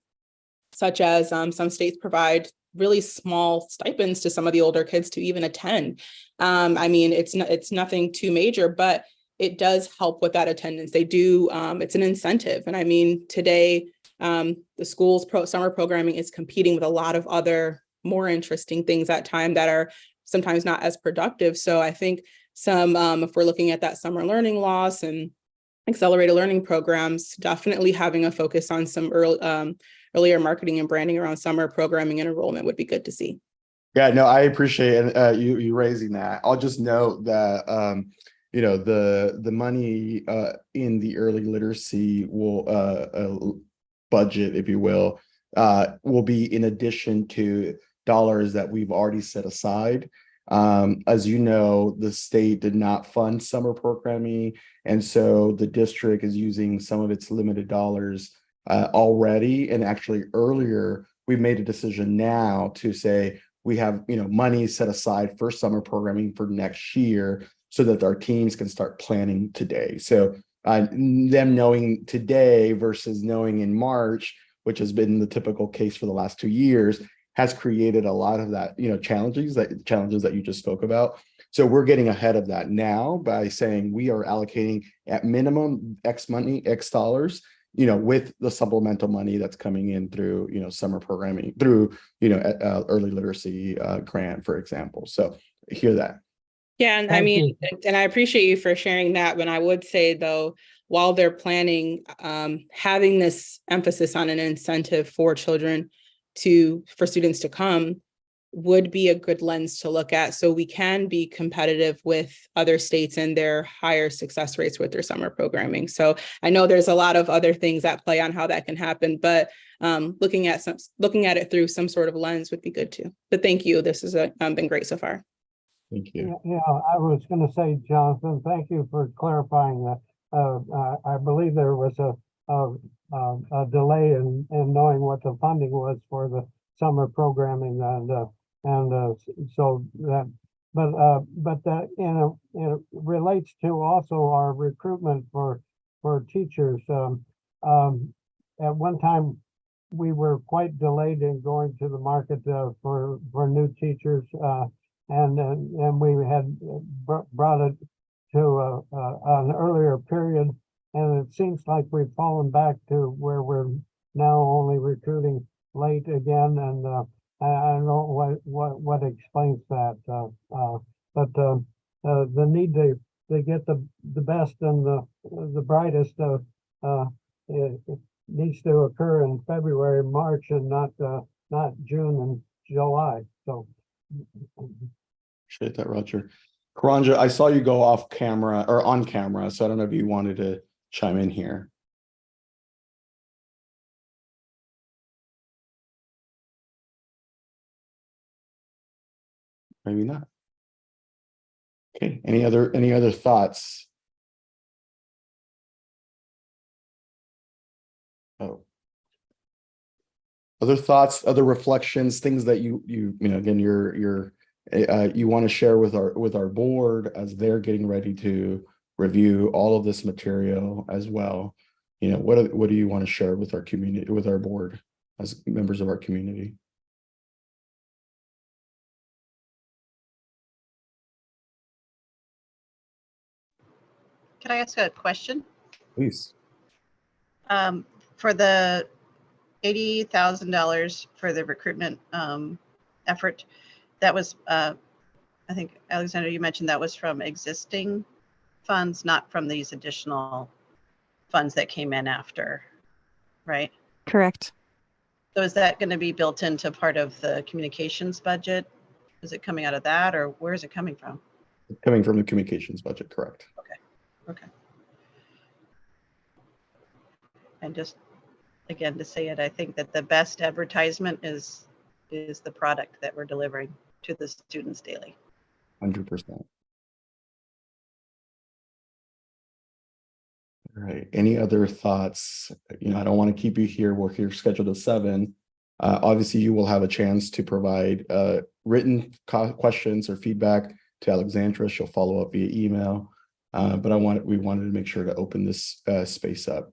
such as some states provide really small stipends to some of the older kids to even attend. I mean, it's nothing too major, but it does help with that attendance. They do, it's an incentive. And I mean, today, the school's summer programming is competing with a lot of other more interesting things at time that are sometimes not as productive. So I think if we're looking at that summer learning loss and accelerated learning programs, definitely having a focus on some earlier marketing and branding around summer programming and enrollment would be good to see. Yeah, no, I appreciate you raising that. I'll just note that the money in the early literacy budget, if you will be in addition to dollars that we've already set aside. As you know, the state did not fund summer programming, and so the district is using some of its limited dollars already. And actually earlier, we made a decision now to say we have money set aside for summer programming for next year, so that our teams can start planning today. So them knowing today versus knowing in March, which has been the typical case for the last 2 years, has created a lot of that, challenges that you just spoke about. So we're getting ahead of that now by saying we are allocating at minimum X money, X dollars, with the supplemental money that's coming in through, summer programming, through, early literacy grant, for example. So hear that. Yeah, and I mean, and I appreciate you for sharing that. When I would say, though, while they're planning, having this emphasis on an incentive for for students to come would be a good lens to look at, so we can be competitive with other states and their higher success rates with their summer programming. So I know there's a lot of other things that play on how that can happen, but looking at it through some sort of lens would be good too. But thank you. This has been great so far. Thank you. Yeah, I was going to say, Jonathan, thank you for clarifying that. I believe there was a delay in knowing what the funding was for the summer programming, and so that, but that it relates to also our recruitment for teachers. At one time, we were quite delayed in going to the market for new teachers. And we had brought it to an earlier period, and it seems like we've fallen back to where we're now only recruiting late again, and I don't know what explains that, but the need to get the the best and the brightest. It needs to occur in February, March, and not June and July. So Appreciate that, Roger. Karanja, I saw you go off camera or on camera, so I don't know if you wanted to chime in here. Maybe not. Okay, any other thoughts? Oh. Other thoughts, other reflections, things that you know, again, you want to share with our board as they're getting ready to review all of this material as well. You know, what do you want to share with our community, with our board as members of our community? Can I ask a question? Please. For the $80,000 for the recruitment effort, that was, I think, Alexandra, you mentioned that was from existing funds, not from these additional funds that came in after, right? Correct. So is that going to be built into part of the communications budget? Is it coming out of that, or where is it coming from? Coming from the communications budget, correct. Okay. And just, again, to say it, I think that the best advertisement is the product that we're delivering to the students daily. 100%. All right. Any other thoughts? You know, I don't want to keep you here. We're here scheduled at 7. Obviously, you will have a chance to provide written questions or feedback to Alexandra. She'll follow up via email. But we wanted to make sure to open this space up.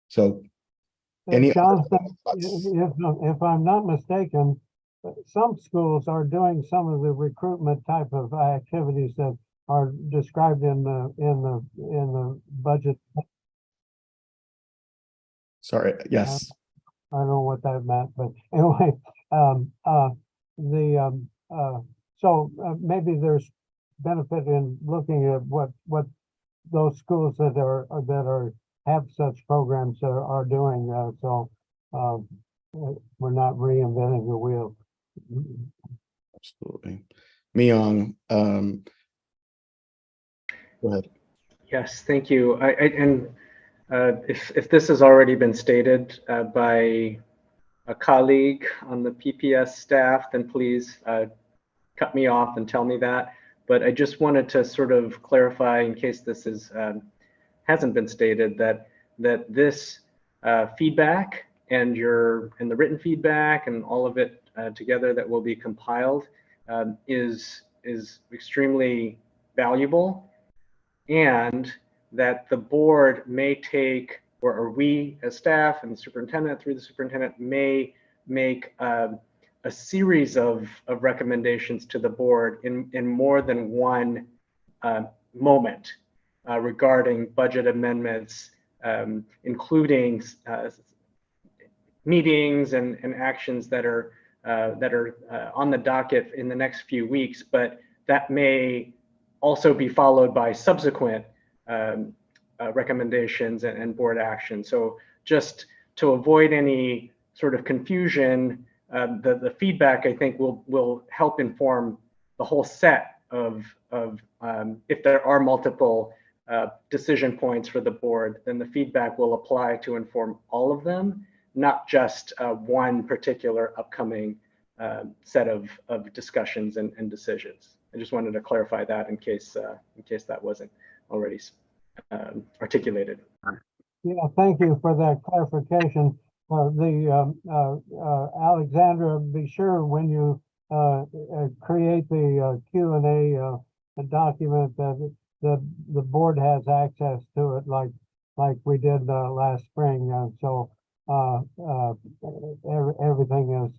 So, Jonathan, if I'm not mistaken, some schools are doing some of the recruitment type of activities that are described in the budget. Sorry. Yes. I don't know what that meant, but anyway, so maybe there's benefit in looking at what those schools that have such programs are doing. So we're not reinventing the wheel. Absolutely. Myung, go ahead. Yes, thank you. If this has already been stated by a colleague on the PPS staff, then please cut me off and tell me that. But I just wanted to sort of clarify, in case this hasn't been stated, that this feedback and the written feedback and all of it together that will be compiled is extremely valuable, and that the board may take, or we as staff and the superintendent through the superintendent may make a series of recommendations to the board in more than one moment regarding budget amendments, including meetings and actions that are on the docket in the next few weeks, but that may also be followed by subsequent recommendations and board action. So just to avoid any sort of confusion, the feedback, I think, will help inform the whole set of if there are multiple decision points for the board, then the feedback will apply to inform all of them, not just one particular upcoming set of discussions and decisions. I just wanted to clarify that in case that wasn't already articulated. Yeah, thank you for that clarification. Alexandra, be sure when you create the Q&A document that the board has access to it, like we did last spring. So everything is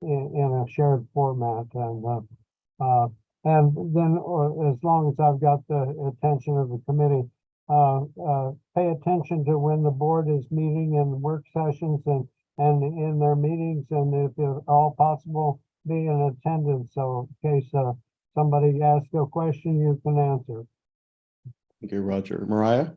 in a shared format, and then as long as I've got the attention of the committee, pay attention to when the board is meeting in work sessions and in their meetings, and if at all possible, be in attendance. So in case somebody asks a question, you can answer. Thank you, Roger. Mariah?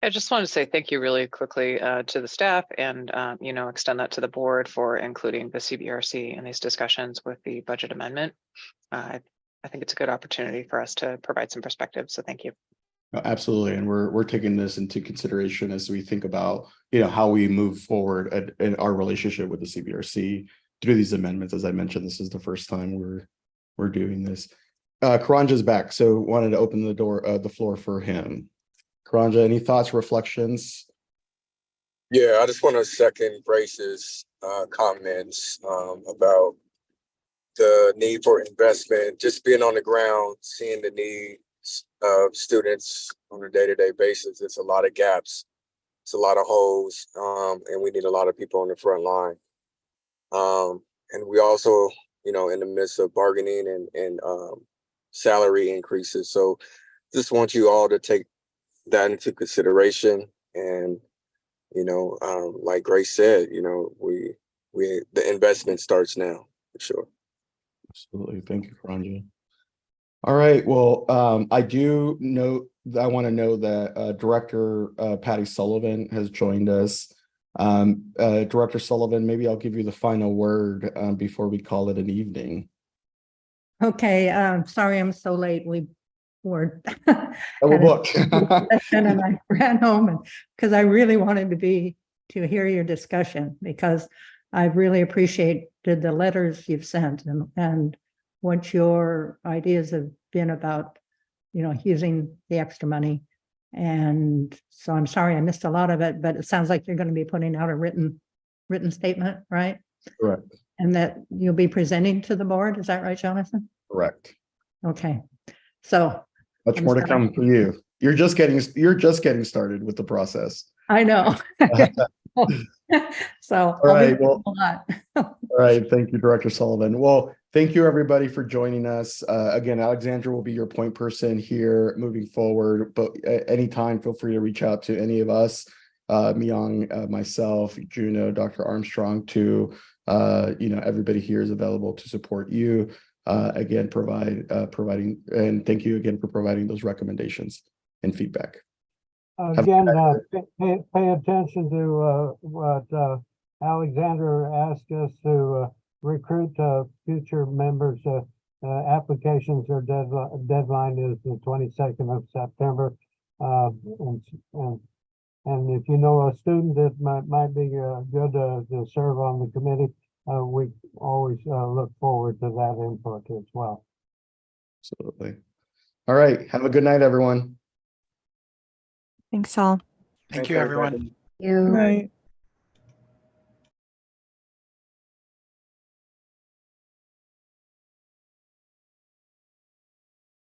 I just wanted to say thank you really quickly to the staff and, extend that to the board for including the CBRC in these discussions with the budget amendment. I think it's a good opportunity for us to provide some perspective. So thank you. Absolutely, and we're taking this into consideration as we think about how we move forward in our relationship with the CBRC through these amendments. As I mentioned, this is the first time we're doing this. Karanja's back, so wanted to open the floor for him. Karanja, any thoughts, reflections? Yeah, I just want to second Grace's comments about the need for investment, just being on the ground, seeing the needs of students on a day-to-day basis. It's a lot of gaps, it's a lot of holes, and we need a lot of people on the front line. And we also, in the midst of bargaining and salary increases. So just want you all to take that into consideration. And, like Grace said, the investment starts now, for sure. Absolutely. Thank you, Karanja. All right. Well, I do note that I want to know that Director Patty Sullivan has joined us. Director Sullivan, maybe I'll give you the final word before we call it an evening. Okay. Sorry I'm so late. We were booked. And I ran home because I really wanted to hear your discussion, because I really appreciated the letters you've sent and what your ideas have been about, using the extra money. And so I'm sorry I missed a lot of it, but it sounds like you're going to be putting out a written statement, right? Correct. And that you'll be presenting to the board. Is that right, Jonathan? Correct. Okay. So much more to come for you. You're just getting started with the process. I know. So all right. Well, all right. Thank you, Director Sullivan. Well, thank you everybody for joining us. Again, Alexandra will be your point person here moving forward, but anytime feel free to reach out to any of us, Myung, myself, Juno, Dr. Armstrong, to everybody here is available to support you. Again, providing, and thank you again for providing those recommendations and feedback. Again, pay attention to what Alexander asked us to recruit future members. Applications or deadline is the 22nd of September. And if you know a student that might be good to serve on the committee, we always look forward to that input as well. Absolutely. All right. Have a good night, everyone. Thanks all. Thank you, everyone. Thank you. Right.